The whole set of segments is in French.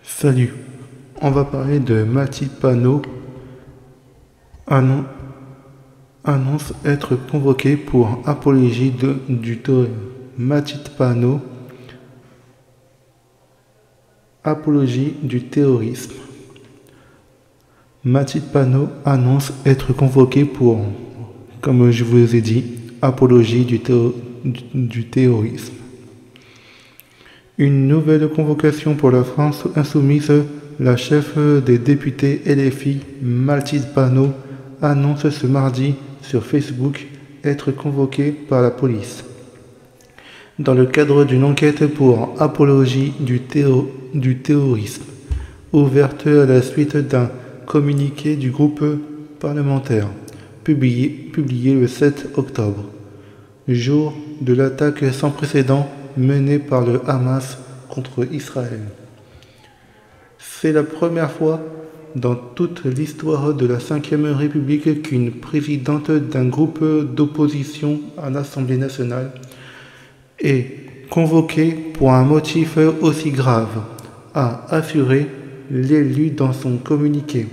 Salut, on va parler de Mathilde Panot annonce être convoqué pour apologie du terrorisme. Mathilde Panot, apologie du terrorisme. Mathilde Panot annonce être convoqué pour, comme je vous ai dit, apologie du terrorisme. Une nouvelle convocation pour la France insoumise. La chef des députés LFI, Mathilde Panot, annonce ce mardi sur Facebook être convoquée par la police dans le cadre d'une enquête pour apologie du terrorisme, ouverte à la suite d'un communiqué du groupe parlementaire, publié le 7 octobre, jour de l'attaque sans précédent menée par le Hamas contre Israël. C'est la première fois dans toute l'histoire de la Ve République qu'une présidente d'un groupe d'opposition à l'Assemblée nationale est convoquée pour un motif aussi grave, a assuré l'élu dans son communiqué.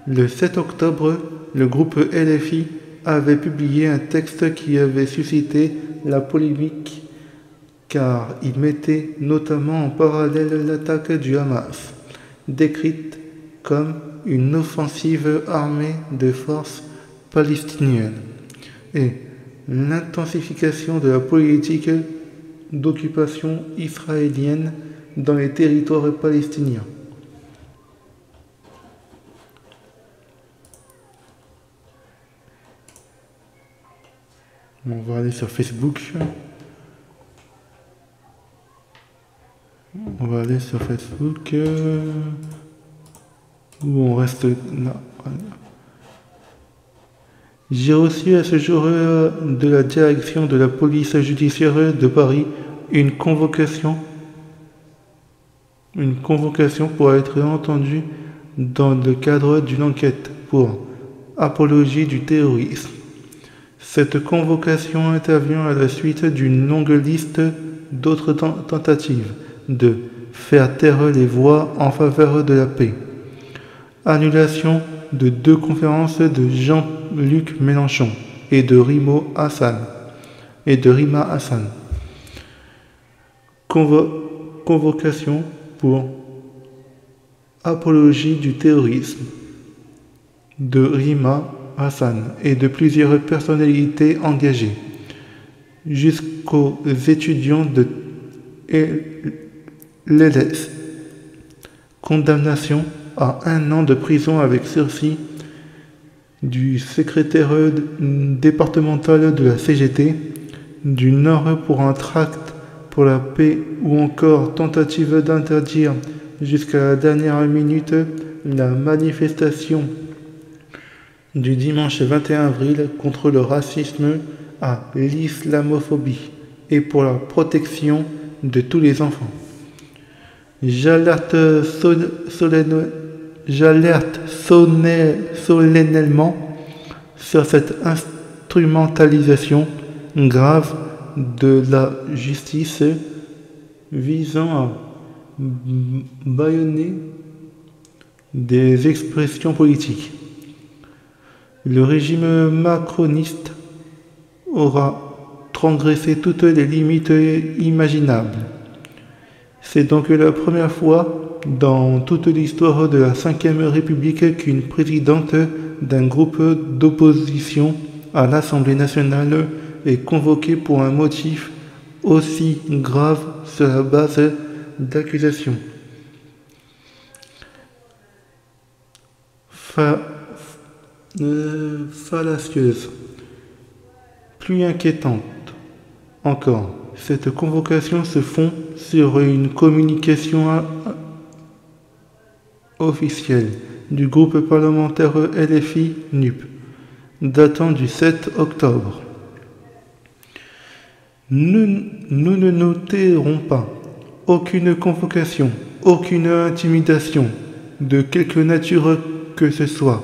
Le 7 octobre, le groupe LFI avait publié un texte qui avait suscité la polémique car il mettait notamment en parallèle l'attaque du Hamas, décrite comme une offensive armée de forces palestiniennes, et l'intensification de la politique d'occupation israélienne dans les territoires palestiniens. On va aller sur Facebook. On va aller sur Facebook où on reste là. J'ai reçu à ce jour de la direction de la police judiciaire de Paris une convocation pour être entendue dans le cadre d'une enquête pour apologie du terrorisme. Cette convocation intervient à la suite d'une longue liste d'autres tentatives de faire taire les voix en faveur de la paix. Annulation de 2 conférences de Jean-Luc Mélenchon et de Rima Hassan. Convocation pour apologie du terrorisme de Rima Hassan et de plusieurs personnalités engagées, jusqu'aux étudiants de l'ELS. Condamnation à 1 an de prison avec sursis du secrétaire départemental de la CGT du Nord pour un tract pour la paix, ou encore tentative d'interdire jusqu'à la dernière minute la manifestation du dimanche 21 avril contre le racisme à l'islamophobie et pour la protection de tous les enfants. J'alerte solennellement sur cette instrumentalisation grave de la justice visant à bâillonner des expressions politiques. Le régime macroniste aura transgressé toutes les limites imaginables. C'est donc la première fois dans toute l'histoire de la Ve République qu'une présidente d'un groupe d'opposition à l'Assemblée nationale est convoquée pour un motif aussi grave sur la base d'accusations fallacieuses. Plus inquiétante encore, cette convocation se fonde sur une communication officielle du groupe parlementaire LFI-NUP, datant du 7 octobre. Nous ne noterons pas aucune convocation, aucune intimidation, de quelque nature que ce soit,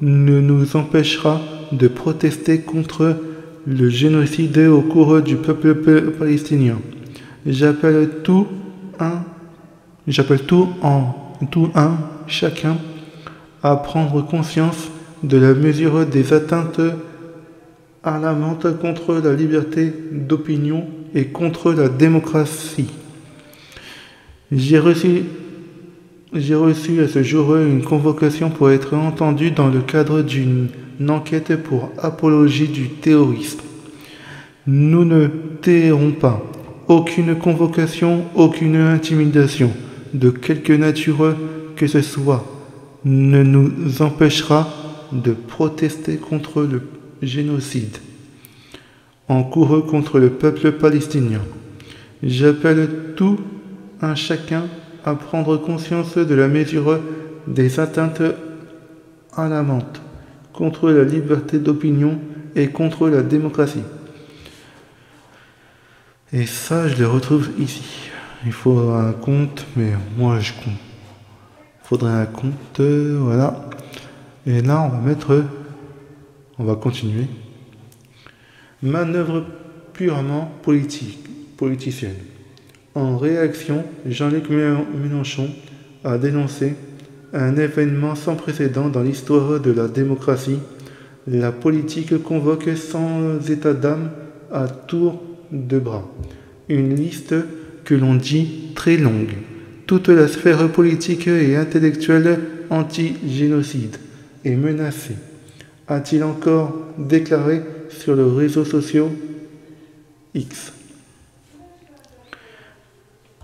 ne nous empêchera de protester contre le génocide au cours du peuple palestinien. J'appelle tout un J'appelle tout un, chacun, à prendre conscience de la mesure des atteintes alarmantes contre la liberté d'opinion et contre la démocratie. J'ai reçu à ce jour une convocation pour être entendu dans le cadre d'une enquête pour apologie du terrorisme. Nous ne tairons pas. Aucune convocation, aucune intimidation, de quelque nature que ce soit, ne nous empêchera de protester contre le génocide en cours contre le peuple palestinien. J'appelle tout un chacun à prendre conscience de la mesure des atteintes alarmantes contre la liberté d'opinion et contre la démocratie. Et ça, je le retrouve ici. Il faut un compte, mais moi je compte. Il faudrait un compte, voilà. Et là, on va continuer. Manœuvre purement politicienne. En réaction, Jean-Luc Mélenchon a dénoncé un événement sans précédent dans l'histoire de la démocratie. La politique convoque sans état d'âme à tour de bras. Une liste que l'on dit très longue. Toute la sphère politique et intellectuelle anti-génocide est menacée, a-t-il encore déclaré sur le réseau social X.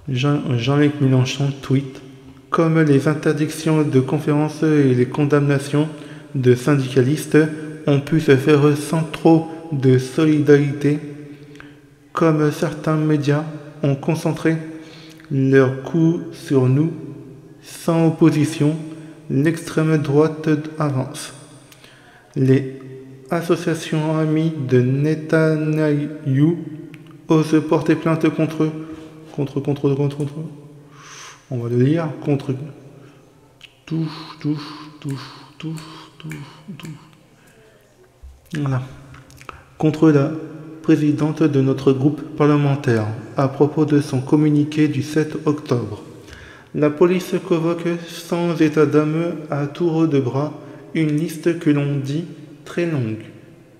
Jean-Luc Mélenchon tweet: comme les interdictions de conférences et les condamnations de syndicalistes ont pu se faire sans trop de solidarité, comme certains médias ont concentré leurs coups sur nous, sans opposition, l'extrême droite avance. Les associations amies de Netanyahou osent porter plainte contre, on va le lire, contre voilà, contre la présidente de notre groupe parlementaire à propos de son communiqué du 7 octobre. La police convoque sans état d'âme à tour de bras une liste que l'on dit très longue.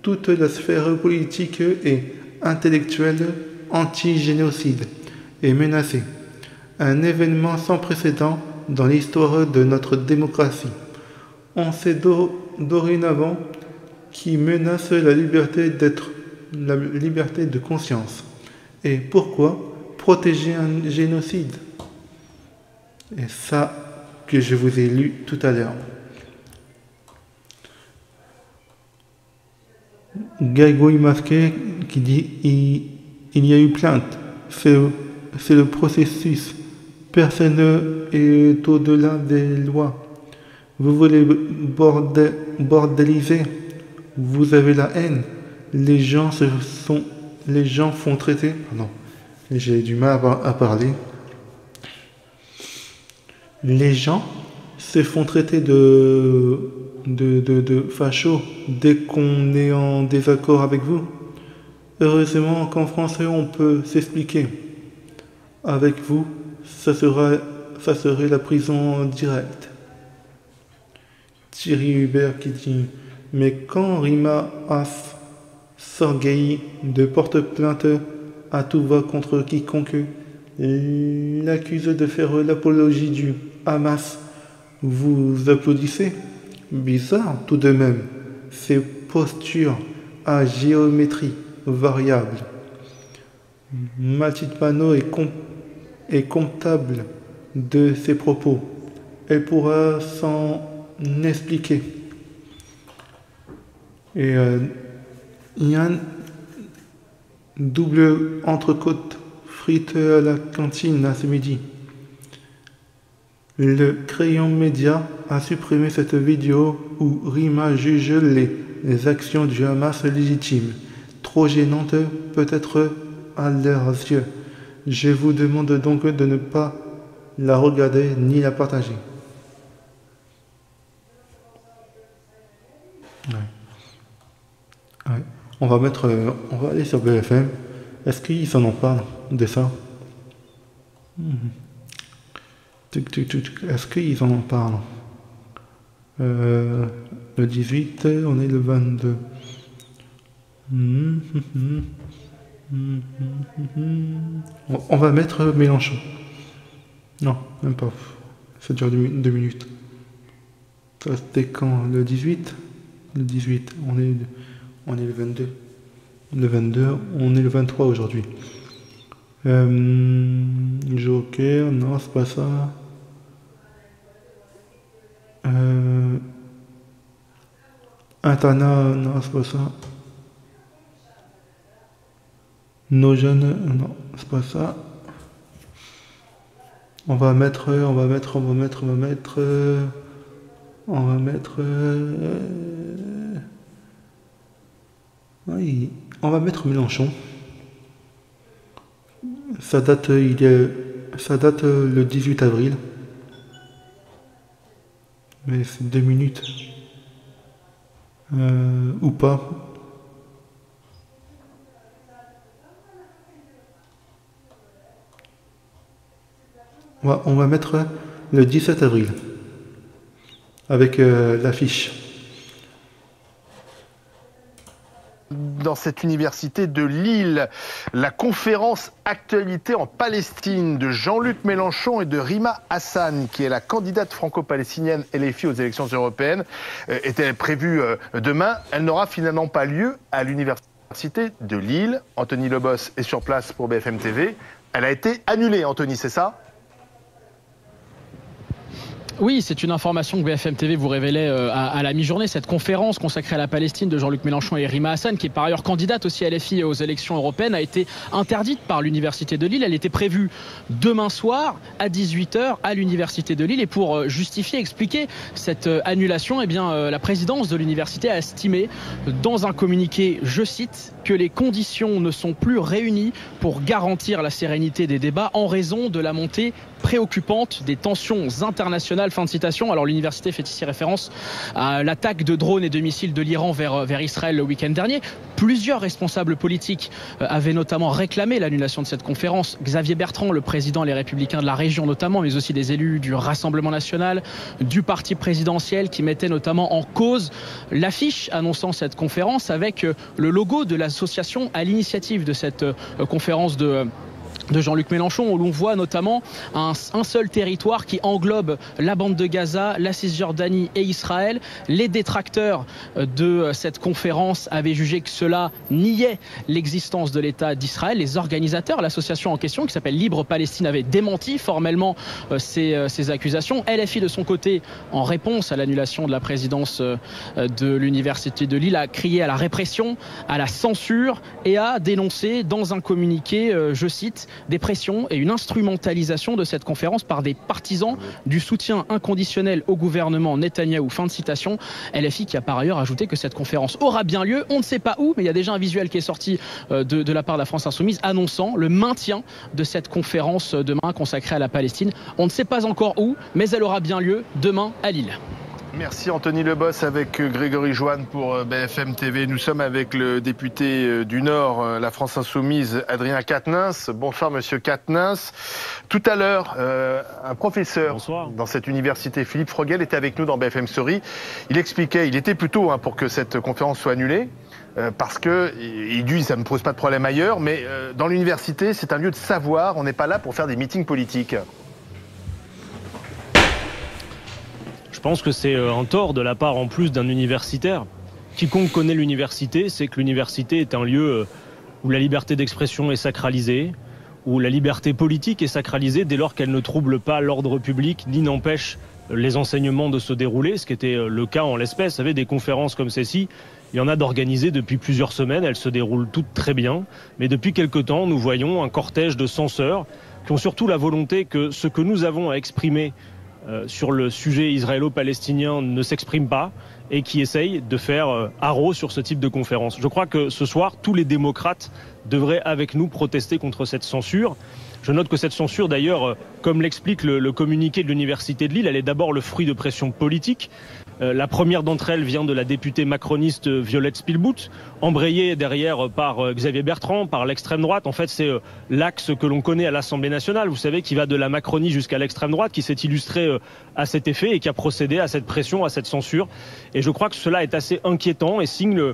Toute la sphère politique et intellectuelle anti-génocide est menacée. Un événement sans précédent dans l'histoire de notre démocratie. On sait dorénavant qui menace la liberté de conscience. Et pourquoi protéger un génocide? Et ça que je vous ai lu tout à l'heure. Gargouille masqué qui dit il y a eu plainte. C'est le processus. Personne est au-delà des lois. Vous voulez bordéliser. Vous avez la haine. Les gens font traiter. Pardon, j'ai du mal à parler. Les gens se font traiter de fachos dès qu'on est en désaccord avec vous. Heureusement qu'en français on peut s'expliquer. Avec vous, ça serait la prison directe. Thierry Hubert qui dit: mais quand Rima As s'orgueillit de porter plainte à tout va contre quiconque l'accuse de faire l'apologie du Hamas, vous applaudissez? Bizarre tout de même, ces postures à géométrie variable. Mathilde Panot est comptable de ses propos. Elle pourra s'en expliquer. Et Yann, double entrecôte frites à la cantine à ce midi. Le Crayon Média a supprimé cette vidéo où Rima juge les actions du Hamas légitimes, trop gênantes peut-être à leurs yeux. Je vous demande donc de ne pas la regarder ni la partager. Ouais. On va aller sur BFM. Est-ce qu'ils en parlent de ça? Est-ce qu'ils en parlent? Le 18, on est le 22. On va mettre Mélenchon. Non, même pas. Ça dure 2 minutes. Ça c'était quand? Le 18? Le 18, on est le 22. Le 22, on est le 23 aujourd'hui. Joker, non, c'est pas ça. Intana, non, c'est pas ça. Nos jeunes, non, c'est pas ça. On va mettre. Oui, on va mettre Mélenchon. Ça date le 18 avril. Mais c'est 2 minutes. Ou pas. On va mettre le 17 avril. Avec l'affiche. Dans cette université de Lille, la conférence Actualité en Palestine de Jean-Luc Mélenchon et de Rima Hassan, qui est la candidate franco-palestinienne LFI aux élections européennes, était prévue demain. Elle n'aura finalement pas lieu à l'université de Lille. Anthony Lebos est sur place pour BFM TV. Elle a été annulée, Anthony, c'est ça ? Oui, c'est une information que BFM TV vous révélait à la mi-journée. Cette conférence consacrée à la Palestine de Jean-Luc Mélenchon et Rima Hassan, qui est par ailleurs candidate aussi à LFI aux élections européennes, a été interdite par l'Université de Lille. Elle était prévue demain soir à 18h à l'Université de Lille. Et pour justifier, expliquer cette annulation, eh bien, la présidence de l'université a estimé dans un communiqué, je cite, que les conditions ne sont plus réunies pour garantir la sérénité des débats en raison de la montée préoccupante des tensions internationales. Fin de citation. Alors l'université fait ici référence à l'attaque de drones et de missiles de l'Iran vers Israël le week-end dernier. Plusieurs responsables politiques avaient notamment réclamé l'annulation de cette conférence. Xavier Bertrand, le président Les Républicains de la région notamment, mais aussi des élus du Rassemblement national, du parti présidentiel, qui mettaient notamment en cause l'affiche annonçant cette conférence avec le logo de l'association à l'initiative de cette conférence de Jean-Luc Mélenchon, où l'on voit notamment un seul territoire qui englobe la bande de Gaza, la Cisjordanie et Israël. Les détracteurs de cette conférence avaient jugé que cela niait l'existence de l'État d'Israël. Les organisateurs, l'association en question qui s'appelle Libre Palestine, avait démenti formellement ces accusations. LFI de son côté, en réponse à l'annulation de la présidence de l'Université de Lille, a crié à la répression, à la censure et a dénoncé dans un communiqué, je cite, des pressions et une instrumentalisation de cette conférence par des partisans du soutien inconditionnel au gouvernement Netanyahou. Fin de citation. LFI qui a par ailleurs ajouté que cette conférence aura bien lieu. On ne sait pas où, mais il y a déjà un visuel qui est sorti de la part de la France Insoumise annonçant le maintien de cette conférence demain consacrée à la Palestine. On ne sait pas encore où, mais elle aura bien lieu demain à Lille. Merci Anthony Lebos avec Grégory Joanne pour BFM TV. Nous sommes avec le député du Nord, la France Insoumise, Adrien Quatennens. Bonsoir Monsieur Quatennens. Tout à l'heure, un professeur dans cette université, Philippe Frogel, était avec nous dans BFM Story. Il expliquait, il était plutôt pour que cette conférence soit annulée. Parce que, il dit, ça ne me pose pas de problème ailleurs, mais dans l'université, c'est un lieu de savoir. On n'est pas là pour faire des meetings politiques. Je pense que c'est un tort de la part en plus d'un universitaire. Quiconque connaît l'université, c'est que l'université est un lieu où la liberté d'expression est sacralisée, où la liberté politique est sacralisée dès lors qu'elle ne trouble pas l'ordre public ni n'empêche les enseignements de se dérouler, ce qui était le cas en l'espèce. Vous savez, des conférences comme celle-ci, il y en a d'organisées depuis plusieurs semaines, elles se déroulent toutes très bien, mais depuis quelque temps, nous voyons un cortège de censeurs qui ont surtout la volonté que ce que nous avons à exprimer sur le sujet israélo-palestinien ne s'exprime pas et qui essaye de faire haro sur ce type de conférence. Je crois que ce soir, tous les démocrates devraient avec nous protester contre cette censure. Je note que cette censure, d'ailleurs, comme l'explique le communiqué de l'Université de Lille, elle est d'abord le fruit de pressions politiques La première d'entre elles vient de la députée macroniste Violette Spilbout, embrayée derrière par Xavier Bertrand, par l'extrême droite. En fait, c'est l'axe que l'on connaît à l'Assemblée nationale, vous savez, qui va de la Macronie jusqu'à l'extrême droite, qui s'est illustré à cet effet et qui a procédé à cette pression, à cette censure. Et je crois que cela est assez inquiétant et signe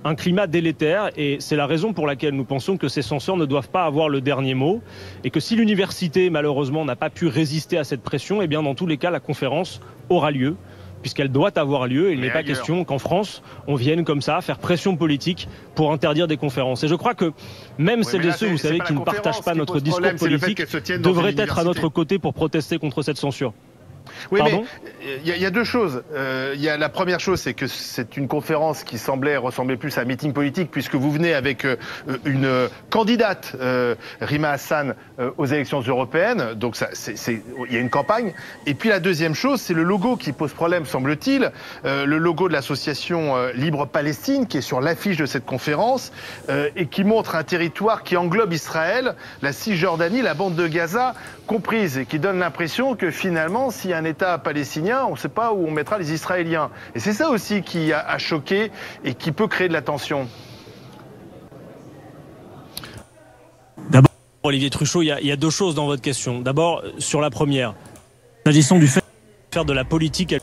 un climat délétère, et c'est la raison pour laquelle nous pensons que ces censeurs ne doivent pas avoir le dernier mot, et que si l'université, malheureusement, n'a pas pu résister à cette pression, eh bien, dans tous les cas, la conférence aura lieu, puisqu'elle doit avoir lieu. Il n'est pas question qu'en France, on vienne comme ça faire pression politique pour interdire des conférences. Et je crois que même celles et ceux, vous savez, qui ne partagent pas notre discours politique, devraient être à notre côté pour protester contre cette censure. Oui, Pardon ? mais il y a deux choses. La première chose, c'est que c'est une conférence qui ressemblait plus à un meeting politique, puisque vous venez avec une candidate, Rima Hassan, aux élections européennes. Donc il y a une campagne. Et puis la deuxième chose, c'est le logo qui pose problème, semble-t-il. Le logo de l'association Libre Palestine, qui est sur l'affiche de cette conférence, et qui montre un territoire qui englobe Israël, la Cisjordanie, la bande de Gaza comprise, et qui donne l'impression que finalement, s'il y a un État palestinien, on ne sait pas où on mettra les Israéliens. Et c'est ça aussi qui a choqué et qui peut créer de la tension. D'abord, Olivier Truchot, il y a deux choses dans votre question. D'abord, sur la première, s'agissant du fait de faire de la politique,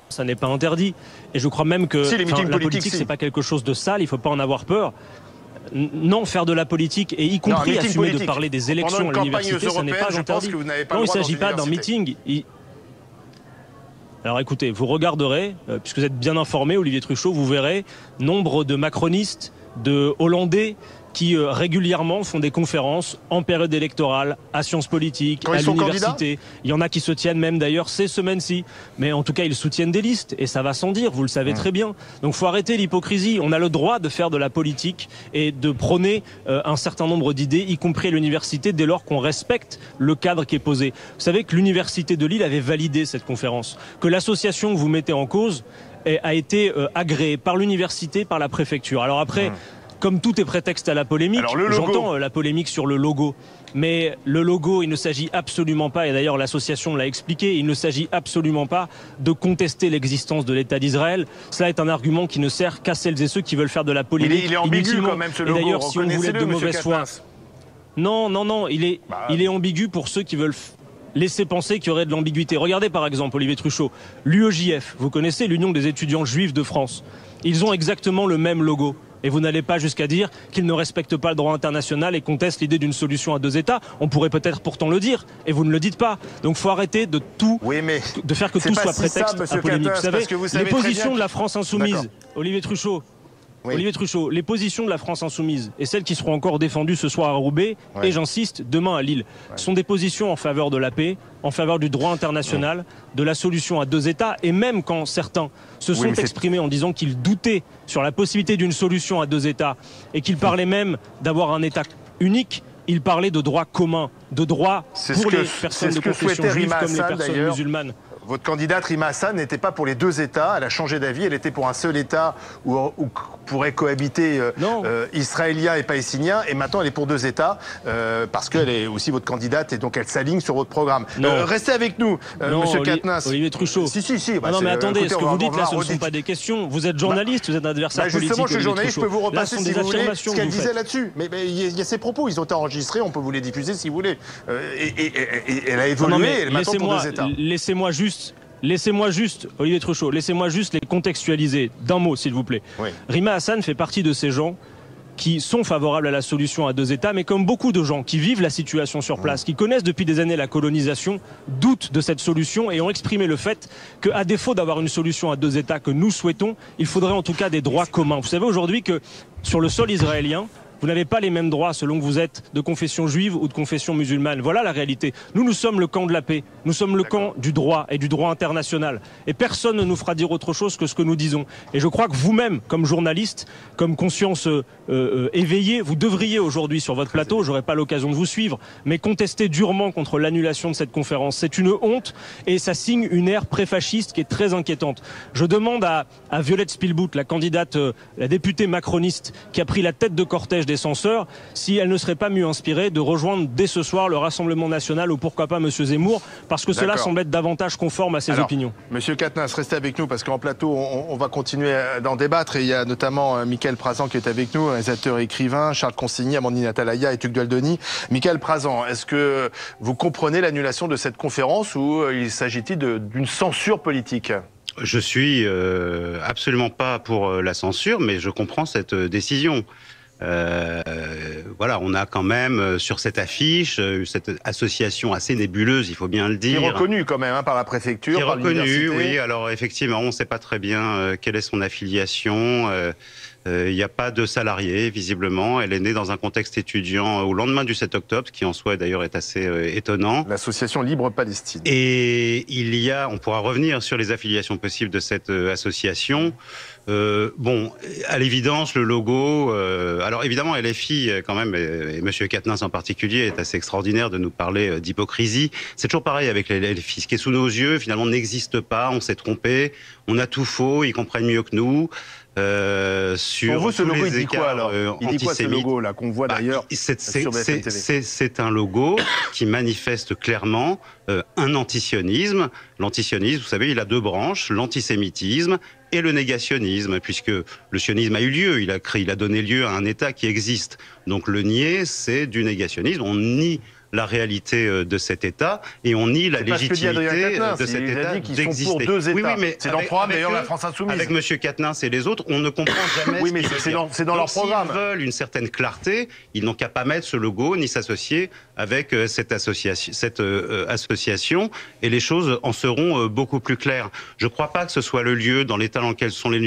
ça n'est pas interdit. Et je crois même que la politique, c'est pas quelque chose de sale, il ne faut pas en avoir peur. Non, faire de la politique, et y compris assumer de parler des élections à l'université, ça n'est pas interdit. Non, il ne s'agit pas d'un meeting. Alors écoutez, vous regarderez, puisque vous êtes bien informé, Olivier Truchot, vous verrez nombre de macronistes, de Hollandais, qui régulièrement font des conférences en période électorale, à Sciences Politiques, à l'université. Il y en a qui se tiennent même d'ailleurs ces semaines-ci. Mais en tout cas, ils soutiennent des listes, et ça va sans dire, vous le savez très bien. Donc il faut arrêter l'hypocrisie. On a le droit de faire de la politique et de prôner un certain nombre d'idées, y compris à l'université, dès lors qu'on respecte le cadre qui est posé. Vous savez que l'université de Lille avait validé cette conférence, que l'association que vous mettez en cause a été agréée par l'université, par la préfecture. Alors après... Comme tout est prétexte à la polémique, j'entends la polémique sur le logo. Mais le logo, il ne s'agit absolument pas, et d'ailleurs l'association l'a expliqué, il ne s'agit absolument pas de contester l'existence de l'État d'Israël. Cela est un argument qui ne sert qu'à celles et ceux qui veulent faire de la polémique. Il est ambigu quand même ce logo. Et d'ailleurs, si on voulait être de mauvaise foi... Non, il est ambigu pour ceux qui veulent... laisser penser qu'il y aurait de l'ambiguïté. Regardez par exemple, Olivier Truchot, l'UEJF, vous connaissez l'Union des étudiants juifs de France. Ils ont exactement le même logo. Et vous n'allez pas jusqu'à dire qu'ils ne respectent pas le droit international et contestent l'idée d'une solution à deux États. On pourrait peut-être pourtant le dire, et vous ne le dites pas. Donc il faut arrêter de faire que tout soit prétexte à polémique. Vous savez, les positions de la France insoumise, Olivier Truchot, Olivier Truchot, les positions de la France insoumise et celles qui seront encore défendues ce soir à Roubaix et j'insiste, demain à Lille, sont des positions en faveur de la paix, en faveur du droit international, de la solution à deux États, et même quand certains se sont exprimés en disant qu'ils doutaient sur la possibilité d'une solution à deux États et qu'ils parlaient même d'avoir un État unique, ils parlaient de droit commun, de droit pour les personnes de confession juive comme les personnes musulmanes. Votre candidate Rima Hassan n'était pas pour les deux États, elle a changé d'avis, elle était pour un seul État où pourraient cohabiter Israéliens et Palestiniens, et maintenant elle est pour deux États, parce qu'elle est aussi votre candidate, et donc elle s'aligne sur votre programme. Restez avec nous, Monsieur Katnas. Olivier Truchot. Non mais attendez, ce que vous dites là, ce ne sont pas des questions. Vous êtes journaliste, vous êtes un adversaire politique. Justement, je suis journaliste, je peux vous repasser si vous voulez ce qu'elle disait là-dessus. Mais il y a ses propos, ils ont été enregistrés, on peut vous les diffuser si vous voulez. Et elle a évolué, elle est maintenant pour deux États. Laissez-moi juste, Olivier Truchot, laissez-moi juste les contextualiser d'un mot, s'il vous plaît. Rima Hassan fait partie de ces gens qui sont favorables à la solution à deux États, mais comme beaucoup de gens qui vivent la situation sur place, qui connaissent depuis des années la colonisation, doutent de cette solution et ont exprimé le fait qu'à défaut d'avoir une solution à deux États que nous souhaitons, il faudrait en tout cas des droits communs. Vous savez aujourd'hui que sur le sol israélien, vous n'avez pas les mêmes droits selon que vous êtes de confession juive ou de confession musulmane. Voilà la réalité. Nous sommes le camp de la paix. Nous sommes le camp du droit et du droit international. Et personne ne nous fera dire autre chose que ce que nous disons. Et je crois que vous-même, comme journaliste, comme conscience éveillée, vous devriez aujourd'hui sur votre plateau, j'aurai pas l'occasion de vous suivre, mais contester durement contre l'annulation de cette conférence. C'est une honte et ça signe une ère pré-fasciste qui est très inquiétante. Je demande à Violette Spilbout, la candidate, la députée macroniste, qui a pris la tête de cortège des censeurs, si elle ne serait pas mieux inspirée de rejoindre dès ce soir le Rassemblement national ou pourquoi pas M. Zemmour, parce que cela semble être davantage conforme à ses opinions. Monsieur Quatennens, restez avec nous parce qu'en plateau, on va continuer d'en débattre et il y a notamment Mickaël Prazan qui est avec nous, réalisateur et écrivain, Charles Consigny, Amandine Atalaya et Tugdual Denis. Mickaël Prazan, est-ce que vous comprenez l'annulation de cette conférence ou il s'agit-il d'une censure politique ? Je suis absolument pas pour la censure, mais je comprends cette décision. Voilà, on a quand même sur cette affiche cette association assez nébuleuse, il faut bien le dire. Qui est reconnue quand même par la préfecture, qui est par reconnue, oui. Alors effectivement, on ne sait pas très bien quelle est son affiliation. Il n'y a pas de salarié, visiblement. Elle est née dans un contexte étudiant au lendemain du 7 octobre, qui en soi d'ailleurs est assez étonnant. L'association Libre Palestine. Et on pourra revenir sur les affiliations possibles de cette association. Bon, à l'évidence, le logo... alors évidemment, LFI, quand même, et M. Quatennens en particulier, est assez extraordinaire de nous parler d'hypocrisie. C'est toujours pareil avec les LFI. Ce qui est sous nos yeux, finalement, n'existe pas. On s'est trompé. On a tout faux. Ils comprennent mieux que nous. Sur pour vous, ce logo, il dit quoi alors ? Il dit quoi ce logo là qu'on voit d'ailleurs sur BFM TV ? C'est un logo qui manifeste clairement un antisionisme. L'antisionisme, vous savez, il a deux branches, l'antisémitisme et le négationnisme, puisque le sionisme a eu lieu, il a donné lieu à un État qui existe. Donc le nier, c'est du négationnisme. On nie la réalité de cet État et on nie la légitimité de cet État d'exister. Oui, mais c'est dans le programme d'ailleurs la France Insoumise. Avec M. Quatennens et les autres, on ne comprend jamais. Oui, mais c'est dans leur programme. S'ils veulent une certaine clarté, ils n'ont qu'à pas mettre ce logo ni s'associer avec cette association et les choses en seront beaucoup plus claires. Je ne crois pas que ce soit le lieu dans l'état dans lequel sont les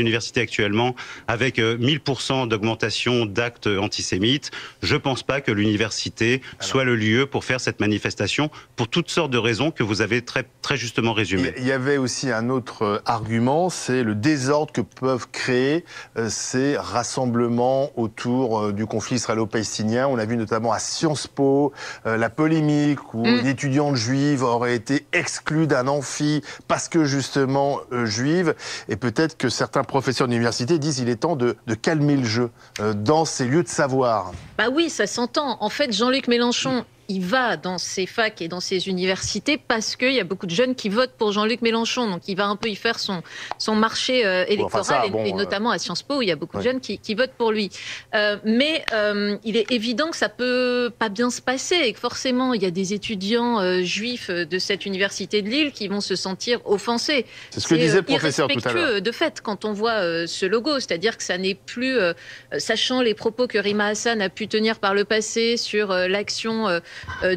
universités actuellement, avec 1000% d'augmentation d'actes antisémites. Je ne pense pas que l'université soit le lieu pour faire cette manifestation, pour toutes sortes de raisons que vous avez très, très justement résumées. Il y avait aussi un autre argument, c'est le désordre que peuvent créer ces rassemblements autour du conflit israélo-palestinien. On a vu notamment à Sciences Po la polémique où une étudiante juive aurait été exclue d'un amphi parce que justement juive. Et peut-être que certains professeurs d'université disent qu'il est temps de calmer le jeu dans ces lieux de savoir. Bah oui, ça s'entend. En fait, Jean-Luc Mélenchon, il va dans ces facs et dans ces universités parce qu'il y a beaucoup de jeunes qui votent pour Jean-Luc Mélenchon. Donc, il va un peu y faire son marché électoral, et notamment à Sciences Po, où il y a beaucoup de jeunes qui votent pour lui. Mais il est évident que ça peut pas bien se passer et que forcément, il y a des étudiants juifs de cette université de Lille qui vont se sentir offensés. C'est ce que disait le professeur tout à l'heure. De fait, quand on voit ce logo, c'est-à-dire que ça n'est plus, sachant les propos que Rima Hassan a pu tenir par le passé sur l'action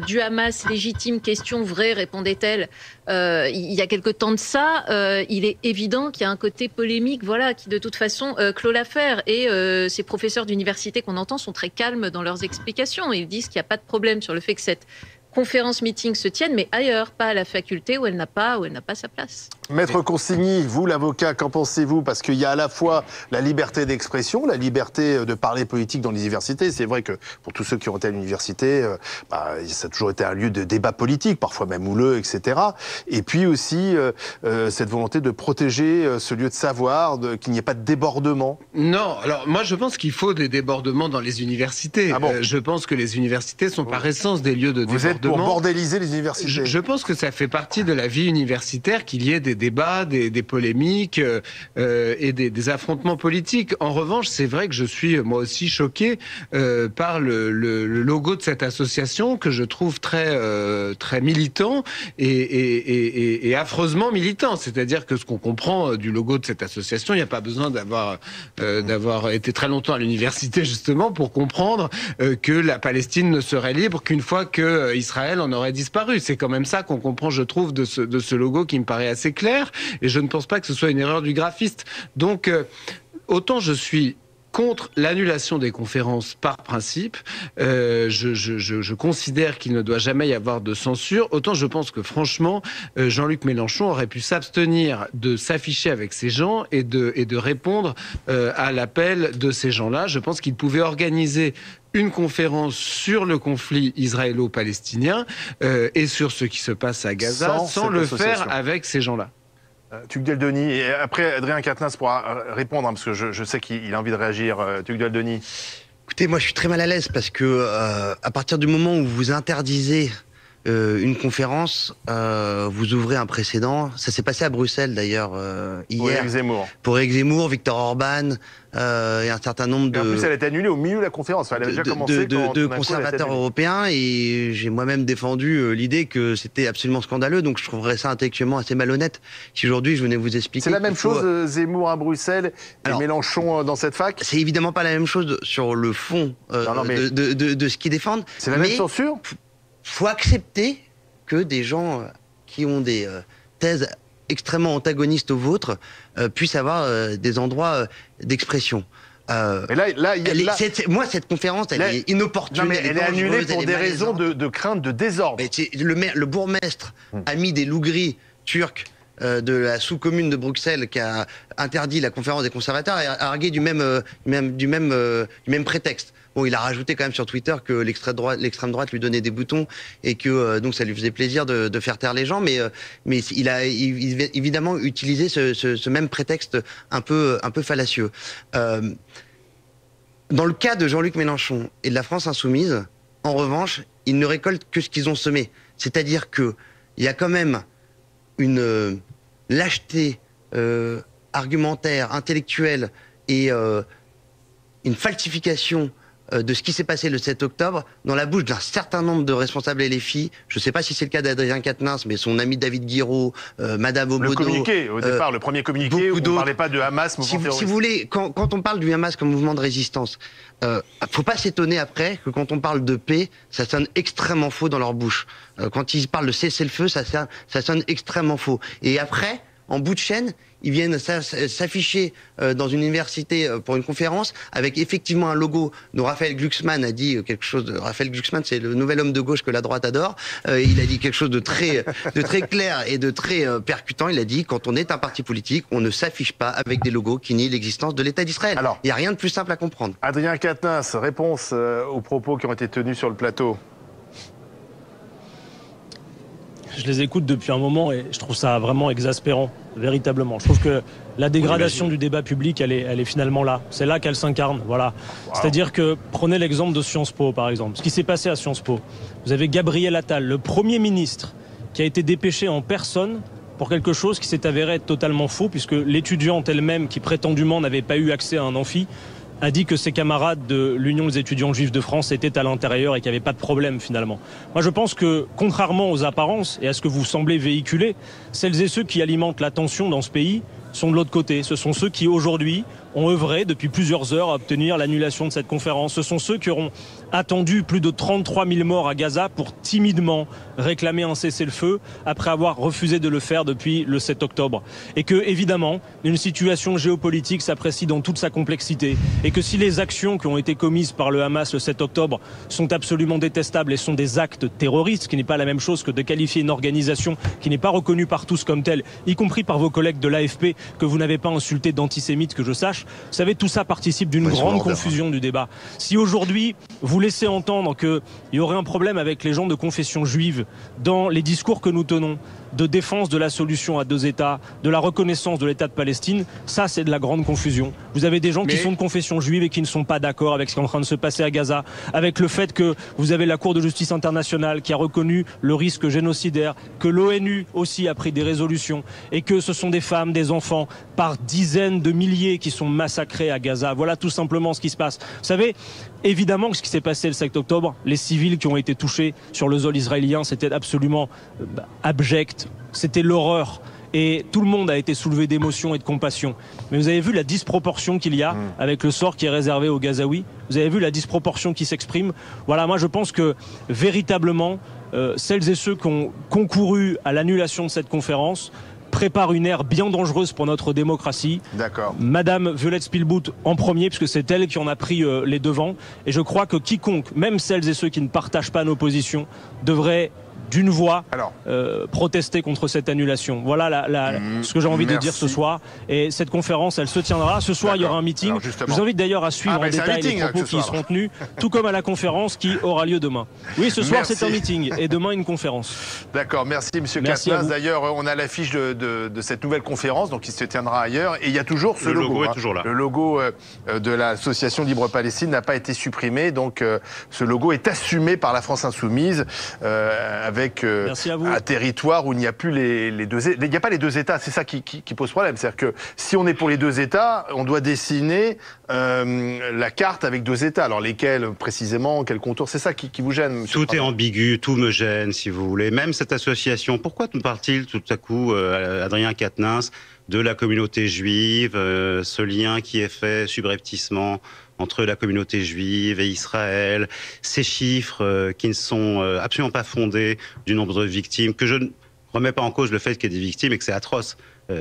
du Hamas légitime, question vraie, répondait-elle, il y a quelque temps de ça, il est évident qu'il y a un côté polémique, voilà, qui de toute façon clôt l'affaire. Et ces professeurs d'université qu'on entend sont très calmes dans leurs explications. Ils disent qu'il n'y a pas de problème sur le fait que cette conférence-meeting se tienne, mais ailleurs, pas à la faculté où elle n'a pas sa place. Maître Consigny, vous l'avocat, qu'en pensez-vous? Parce qu'il y a à la fois la liberté d'expression, la liberté de parler politique dans les universités. C'est vrai que pour tous ceux qui ont été à l'université, ça a toujours été un lieu de débat politique, parfois même houleux, etc. Et puis aussi cette volonté de protéger ce lieu de savoir, qu'il n'y ait pas de débordement. Non, alors moi je pense qu'il faut des débordements dans les universités. Ah bon Je pense que les universités sont par essence des lieux de débordement. Vous êtes pour bordéliser les universités? Je pense que ça fait partie de la vie universitaire qu'il y ait des débats, des polémiques et des affrontements politiques. En revanche, c'est vrai que je suis moi aussi choqué par le logo de cette association que je trouve très militant et affreusement militant. C'est-à-dire que ce qu'on comprend du logo de cette association, il n'y a pas besoin d'avoir été très longtemps à l'université justement pour comprendre que la Palestine ne serait libre qu'une fois que Israël en aurait disparu. C'est quand même ça qu'on comprend, je trouve, de ce logo qui me paraît assez clair. Et je ne pense pas que ce soit une erreur du graphiste. Donc, autant je suis contre l'annulation des conférences par principe, je considère qu'il ne doit jamais y avoir de censure. Autant je pense que franchement, Jean-Luc Mélenchon aurait pu s'abstenir de s'afficher avec ces gens et de répondre à l'appel de ces gens-là. Je pense qu'il pouvait organiser une conférence sur le conflit israélo-palestinien et sur ce qui se passe à Gaza sans le faire avec ces gens-là. Tugdual Denis, et après Adrien Quatennens pourra répondre, parce que je sais qu'il a envie de réagir. Tugdual Denis. Écoutez, moi je suis très mal à l'aise parce que à partir du moment où vous interdisez une conférence, vous ouvrez un précédent. Ça s'est passé à Bruxelles d'ailleurs hier. Pour Éric Zemmour. Pour Éric Zemmour, Viktor Orban et un certain nombre en plus, elle a été annulée au milieu de la conférence. Elle avait déjà commencé de conservateurs européens, et j'ai moi-même défendu l'idée que c'était absolument scandaleux. Donc je trouverais ça intellectuellement assez malhonnête si aujourd'hui je venais vous expliquer. C'est la même chose, Zemmour à Bruxelles et Mélenchon dans cette fac. C'est évidemment pas la même chose sur le fond de ce qu'ils défendent. C'est la même censure. Faut accepter que des gens qui ont des thèses extrêmement antagonistes aux vôtres puissent avoir des endroits d'expression. Moi, cette conférence, elle est inopportune. Non, mais elle est annulée pour des raisons de crainte de désordre. Le bourgmestre a mis des loups gris turcs de la sous-commune de Bruxelles qui a interdit la conférence des conservateurs et a argué du même prétexte. Bon, il a rajouté quand même sur Twitter que l'extrême droite lui donnait des boutons et que donc ça lui faisait plaisir de faire taire les gens, mais il a évidemment utilisé ce même prétexte un peu fallacieux. Dans le cas de Jean-Luc Mélenchon et de la France insoumise, en revanche, ils ne récoltent que ce qu'ils ont semé. C'est-à-dire que il y a quand même une lâcheté argumentaire, intellectuelle et une falsification de ce qui s'est passé le 7 octobre dans la bouche d'un certain nombre de responsables LFI. Je ne sais pas si c'est le cas d'Adrien Quatennens, mais son ami David Guiraud, Madame Obono... Le communiqué, au départ, le premier communiqué, où on ne parlait pas de Hamas, mouvement terroriste. Si vous voulez, quand on parle du Hamas comme mouvement de résistance, faut pas s'étonner après que quand on parle de paix, ça sonne extrêmement faux dans leur bouche. Quand ils parlent de cessez-le-feu, ça sonne extrêmement faux. Et après, en bout de chaîne, ils viennent s'afficher dans une université pour une conférence avec effectivement un logo dont Raphaël Glucksmann a dit quelque chose de... Raphaël Glucksmann, c'est le nouvel homme de gauche que la droite adore. Il a dit quelque chose de très clair et de très percutant. Il a dit, quand on est un parti politique, on ne s'affiche pas avec des logos qui nient l'existence de l'État d'Israël. Alors, il n'y a rien de plus simple à comprendre. Adrien Quatennens, réponse aux propos qui ont été tenus sur le plateau. Je les écoute depuis un moment et je trouve ça vraiment exaspérant, véritablement. Je trouve que la dégradation du débat public, elle est finalement là. C'est là qu'elle s'incarne, voilà. Wow. C'est-à-dire que, prenez l'exemple de Sciences Po, par exemple. Ce qui s'est passé à Sciences Po. Vous avez Gabriel Attal, le Premier ministre, qui a été dépêché en personne pour quelque chose qui s'est avéré être totalement faux, puisque l'étudiante elle-même, qui prétendument n'avait pas eu accès à un amphi, a dit que ses camarades de l'Union des étudiants juifs de France étaient à l'intérieur et qu'il n'y avait pas de problème finalement. Moi je pense que, contrairement aux apparences et à ce que vous semblez véhiculer, celles et ceux qui alimentent la tension dans ce pays sont de l'autre côté. Ce sont ceux qui aujourd'hui ont œuvré depuis plusieurs heures à obtenir l'annulation de cette conférence. Ce sont ceux qui auront attendu plus de 33 000 morts à Gaza pour timidement réclamer un cessez-le-feu après avoir refusé de le faire depuis le 7 octobre. Et que, évidemment, une situation géopolitique s'apprécie dans toute sa complexité. Et que si les actions qui ont été commises par le Hamas le 7 octobre sont absolument détestables et sont des actes terroristes, ce qui n'est pas la même chose que de qualifier une organisation qui n'est pas reconnue par tous comme telle, y compris par vos collègues de l'AFP, que vous n'avez pas insulté d'antisémites que je sache, vous savez, tout ça participe d'une grande confusion du débat. Si aujourd'hui, vous laissez entendre qu'il y aurait un problème avec les gens de confession juive dans les discours que nous tenons, de défense de la solution à deux États, de la reconnaissance de l'État de Palestine, ça c'est de la grande confusion. Vous avez des gens qui sont de confession juive et qui ne sont pas d'accord avec ce qui est en train de se passer à Gaza, avec le fait que vous avez la Cour de justice internationale qui a reconnu le risque génocidaire, que l'ONU aussi a pris des résolutions et que ce sont des femmes, des enfants, par dizaines de milliers qui sont massacrés à Gaza. Voilà tout simplement ce qui se passe. Vous savez, évidemment que ce qui s'est passé le 7 octobre, les civils qui ont été touchés sur le sol israélien, c'était absolument abject. C'était l'horreur et tout le monde a été soulevé d'émotion et de compassion. Mais vous avez vu la disproportion qu'il y a avec le sort qui est réservé aux Gazaouis. Vous avez vu la disproportion qui s'exprime. Voilà, moi je pense que véritablement, celles et ceux qui ont concouru à l'annulation de cette conférence prépare une ère bien dangereuse pour notre démocratie. D'accord. Madame Violette Spielbout en premier, puisque c'est elle qui en a pris les devants. Et je crois que quiconque, même celles et ceux qui ne partagent pas nos positions, devraient d'une voix protester contre cette annulation. Voilà ce que j'ai envie de dire ce soir. Et cette conférence, elle se tiendra. Ce soir, il y aura un meeting. Je vous invite d'ailleurs à suivre en détail les propos qui y seront tenus, tout comme à la conférence qui aura lieu demain. Oui, ce soir, c'est un meeting et demain, une conférence. D'accord, merci M. Quatennens. D'ailleurs, on a l'affiche de cette nouvelle conférence, donc qui se tiendra ailleurs. Et il y a toujours ce logo. Le logo est toujours là. Le logo de l'association Libre Palestine n'a pas été supprimé. Donc, ce logo est assumé par la France Insoumise avec un territoire où il n'y a plus les deux États. Il n'y a pas les deux États, c'est ça qui pose problème. C'est-à-dire que si on est pour les deux États, on doit dessiner la carte avec deux États. Alors lesquels précisément, quels contours, c'est ça qui vous gêne, monsieur? Tout est ambigu, tout me gêne, si vous voulez. Même cette association, pourquoi nous parle-t-il tout à coup, Adrien Quatennens, de la communauté juive, ce lien qui est fait subrepticement entre la communauté juive et Israël, ces chiffres qui ne sont absolument pas fondés du nombre de victimes, que je ne remets pas en cause le fait qu'il y ait des victimes et que c'est atroce,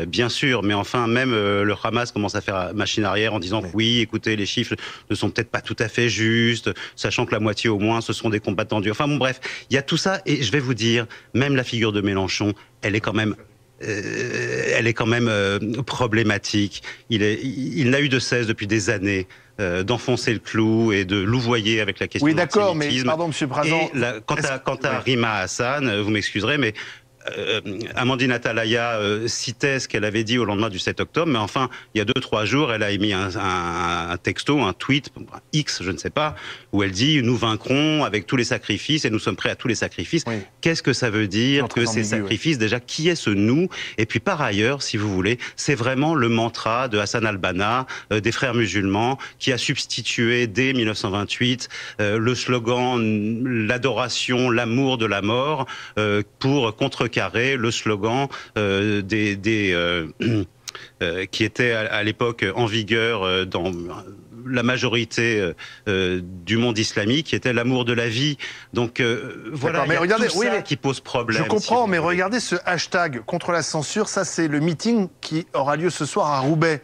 bien sûr, mais enfin même le Hamas commence à faire machine arrière en disant oui, écoutez, les chiffres ne sont peut-être pas tout à fait justes, sachant que la moitié au moins ce sont des combattants durs. Enfin bon bref, il y a tout ça et je vais vous dire, même la figure de Mélenchon, elle est quand même problématique. Il n'a eu de cesse depuis des années d'enfoncer le clou et de louvoyer avec la question de l'antisémitisme. Oui, d'accord, mais pardon, M. Brazan. Quant à Rima Hassan, vous m'excuserez, mais Amandine Atalaya citait ce qu'elle avait dit au lendemain du 7 octobre, mais enfin, il y a 2-3 jours, elle a émis un texto, un tweet, un X, je ne sais pas, où elle dit « Nous vaincrons avec tous les sacrifices et nous sommes prêts à tous les sacrifices ». Qu'est-ce que ça veut dire que ces sacrifices, déjà, qui est ce « nous » ? Et puis par ailleurs, si vous voulez, c'est vraiment le mantra de Hassan al-Banna, des frères musulmans, qui a substitué dès 1928 le slogan « L'adoration, l'amour de la mort » pour contrecarrer le slogan qui était à l'époque en vigueur dans la majorité du monde islamique, qui était l'amour de la vie. Donc voilà, mais regardez, tout ça qui pose problème. Je comprends, mais regardez ce hashtag contre la censure, ça c'est le meeting qui aura lieu ce soir à Roubaix.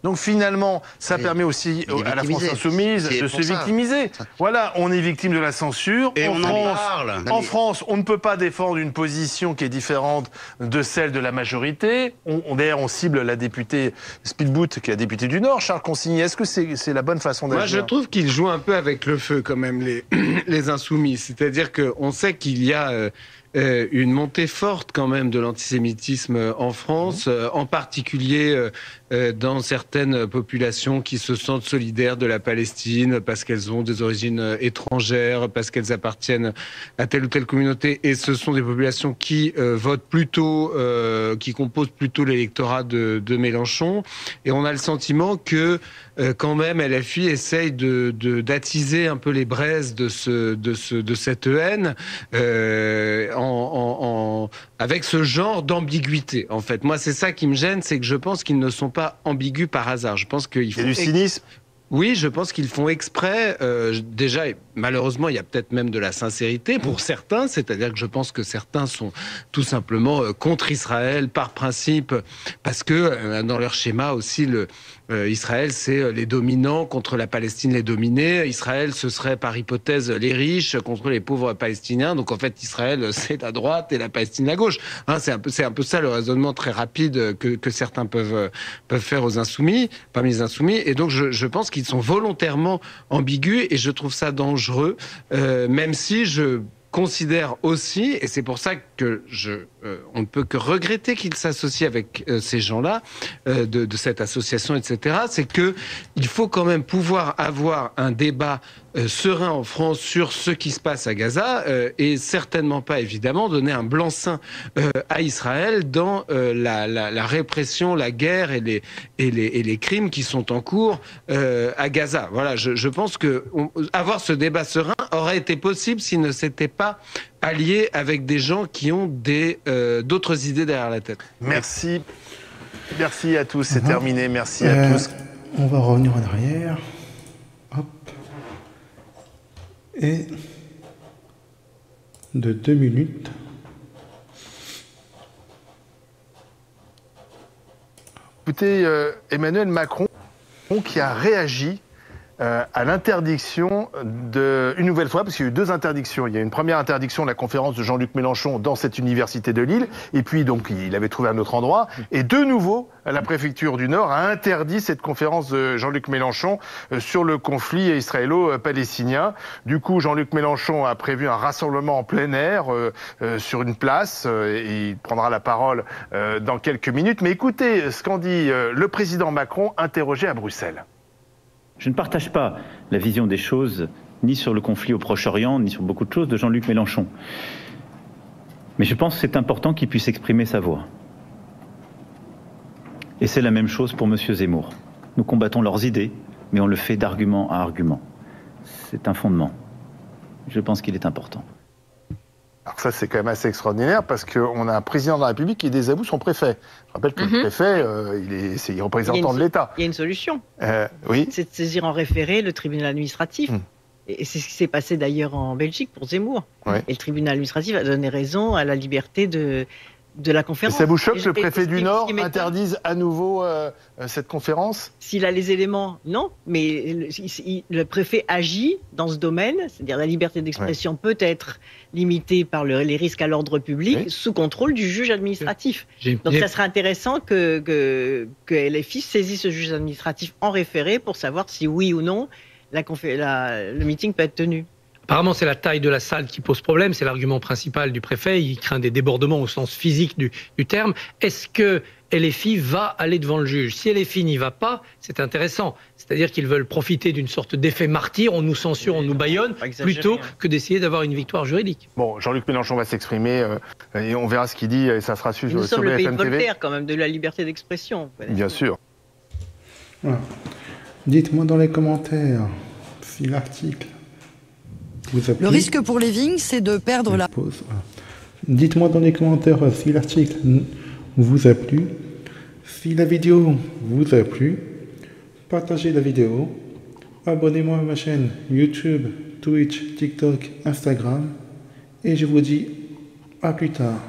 Donc finalement, ça permet aussi à la France Insoumise de se victimiser. Voilà, on est victime de la censure. Et on en parle. En France, on ne peut pas défendre une position qui est différente de celle de la majorité. D'ailleurs, on cible la députée Spielbout, qui est la députée du Nord, Charles Consigny. Est-ce que c'est la bonne façon d'agir? Moi, je trouve qu'ils jouent un peu avec le feu, quand même, les Insoumis. C'est-à-dire qu'on sait qu'il y a une montée forte quand même de l'antisémitisme en France, en particulier dans certaines populations qui se sentent solidaires de la Palestine parce qu'elles ont des origines étrangères, parce qu'elles appartiennent à telle ou telle communauté, et ce sont des populations qui votent plutôt, qui composent plutôt l'électorat de Mélenchon, et on a le sentiment que quand même LFI essaye d'attiser un peu les braises de cette haine avec ce genre d'ambiguïté. En fait, moi, c'est ça qui me gêne, c'est que je pense qu'ils ne sont pas ambigus par hasard. Je pense qu'il faut... Il y a du cynisme. Oui, je pense qu'ils font exprès. Déjà, malheureusement, il y a peut-être même de la sincérité pour certains, c'est-à-dire que je pense que certains sont tout simplement contre Israël par principe, parce que dans leur schéma aussi, Israël, c'est les dominants contre la Palestine, les dominés. Israël, ce serait par hypothèse les riches contre les pauvres Palestiniens. Donc en fait, Israël, c'est la droite et la Palestine la gauche. Hein, c'est un peu ça le raisonnement très rapide que certains peuvent faire aux insoumis, parmi les insoumis. Et donc je pense qu'ils sont volontairement ambigus, et je trouve ça dangereux, même si je considère aussi, et c'est pour ça que on ne peut que regretter qu'ils s'associent avec ces gens-là, de cette association, etc., c'est que il faut quand même pouvoir avoir un débat serein en France sur ce qui se passe à Gaza, et certainement pas, évidemment, donner un blanc-seing à Israël dans la répression, la guerre et les crimes qui sont en cours à Gaza. Voilà, je pense que avoir ce débat serein aurait été possible s'il ne s'était pas allié avec des gens qui ont d'autres idées derrière la tête. Merci. Merci à tous, c'est terminé. Merci à tous. On va revenir en arrière. Hop. Et de 2 minutes. Écoutez, Emmanuel Macron qui a réagi à l'interdiction une nouvelle fois, parce qu'il y a eu 2 interdictions. Il y a une première interdiction de la conférence de Jean-Luc Mélenchon dans cette université de Lille, et puis donc il avait trouvé un autre endroit. Et de nouveau, la préfecture du Nord a interdit cette conférence de Jean-Luc Mélenchon sur le conflit israélo-palestinien. Du coup, Jean-Luc Mélenchon a prévu un rassemblement en plein air sur une place, et il prendra la parole dans quelques minutes. Mais écoutez ce qu'en dit le président Macron, interrogé à Bruxelles. Je ne partage pas la vision des choses, ni sur le conflit au Proche-Orient, ni sur beaucoup de choses de Jean-Luc Mélenchon. Mais je pense que c'est important qu'il puisse exprimer sa voix. Et c'est la même chose pour M. Zemmour. Nous combattons leurs idées, mais on le fait d'argument à argument. C'est un fondement. Je pense qu'il est important. Alors ça, c'est quand même assez extraordinaire parce qu'on a un président de la République qui désavoue son préfet. Je rappelle que le préfet, il est représentant de l'État. Il y a une solution. Oui. C'est de saisir en référé le tribunal administratif. Et c'est ce qui s'est passé d'ailleurs en Belgique pour Zemmour. Et le tribunal administratif a donné raison à la liberté de la conférence. Et ça vous choque que le préfet du Nord interdise à nouveau cette conférence? S'il a les éléments, non. Mais le préfet agit dans ce domaine, c'est-à-dire la liberté d'expression peut être limitée par les risques à l'ordre public sous contrôle du juge administratif. Donc ça serait intéressant que LFI saisisse ce juge administratif en référé pour savoir si oui ou non le meeting peut être tenu. Apparemment, c'est la taille de la salle qui pose problème. C'est l'argument principal du préfet. Il craint des débordements au sens physique du terme. Est-ce que LFI va aller devant le juge? Si LFI n'y va pas, c'est intéressant. C'est-à-dire qu'ils veulent profiter d'une sorte d'effet martyr. On nous censure, on nous bâillonne, plutôt que d'essayer d'avoir une victoire juridique. Bon, Jean-Luc Mélenchon va s'exprimer et on verra ce qu'il dit et ça sera suivi sur BFM TV. Nous sommes le pays de Voltaire, quand même, de la liberté d'expression. Bien sûr. Dites-moi dans les commentaires si l'article vous a plu. Le risque pour les vignes, c'est de perdre la... Dites-moi dans les commentaires si l'article vous a plu, si la vidéo vous a plu, partagez la vidéo, abonnez-moi à ma chaîne YouTube, Twitch, TikTok, Instagram, et je vous dis à plus tard.